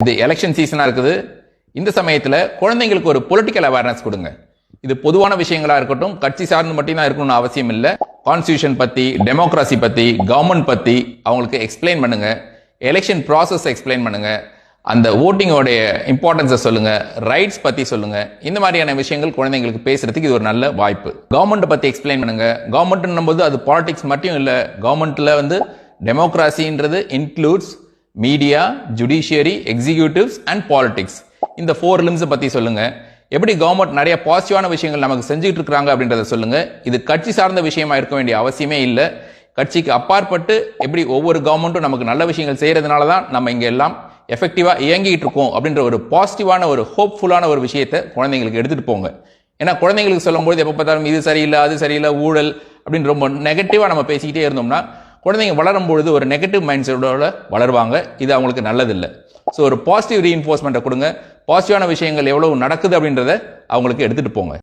இது எலெக்ஷன் சீசனா இருக்குது. இந்த சமயத்துல குழந்தைங்களுக்கு ஒரு பொலிட்டிக்கல் அவேர்னஸ் கொடுங்க. இது பொதுவான விஷயங்களா இருக்கட்டும், கட்சி சார்ந்து மட்டும் தான் இருக்கணும்னு அவசியம் இல்லை. கான்ஸ்டியூஷன் பத்தி, டெமோக்ராசி பத்தி, கவர்மெண்ட் பத்தி அவங்களுக்கு எக்ஸ்பிளைன் பண்ணுங்க. எலெக்ஷன் ப்ராசஸ் எக்ஸ்பிளைன் பண்ணுங்க. அந்த ஓட்டிங்கோடைய இம்பார்ட்டன்ஸை சொல்லுங்க, ரைட்ஸ் பத்தி சொல்லுங்க. இந்த மாதிரியான விஷயங்கள் குழந்தைங்களுக்கு பேசுறதுக்கு இது ஒரு நல்ல வாய்ப்பு. கவர்மெண்ட் பத்தி எக்ஸ்பிளைன் பண்ணுங்க. கவர்மெண்ட் போது அது பாலிடிக்ஸ் மட்டும் இல்லை. கவர்மெண்ட்ல டெமோக்ராசின்றது includes media, judiciary, executives and politics. இந்த 4 limbs பத்தி சொல்லுங்க. எப்படி கவர்மெண்ட் நிறைய பாசிட்டிவான விஷயங்கள் நமக்கு செஞ்சுட்டு இருக்காங்க அப்படின்றத சொல்லுங்க. இது கட்சி சார்ந்த விஷயமா இருக்க வேண்டிய அவசியமே இல்லை. கட்சிக்கு அப்பாற்பட்டு எப்படி ஒவ்வொரு கவர்மெண்ட்டும் நமக்கு நல்ல விஷயங்கள் செய்யறதுனால தான் நம்ம இங்க எல்லாம் எஃபெக்டிவா இயங்கிட்டு இருக்கோம் அப்படின்ற ஒரு பாசிட்டிவான ஒரு ஹோப்ஃபுல்லான ஒரு விஷயத்தை குழந்தைங்களுக்கு எடுத்துட்டு போங்க. ஏன்னா குழந்தைங்களுக்கு சொல்லும்போது எப்போ பார்த்தாலும் இது சரியில்லை, அது சரியில்லை, ஊழல் அப்படின்னு ரொம்ப நெகட்டிவா நம்ம பேசிக்கிட்டே இருந்தோம்னா குழந்தைங்க வளரும் பொழுது ஒரு நெகட்டிவ் மைண்ட் செட்டோட வளருவாங்க. இது அவங்களுக்கு நல்லதில்லை. ஸோ ஒரு பாசிட்டிவ் ரீஇன்ஃபோர்ஸ்மெண்ட்டை கொடுங்க. பாசிட்டிவான விஷயங்கள் எவ்வளவு நடக்குது அப்படின்றத அவங்களுக்கு எடுத்துட்டு போங்க.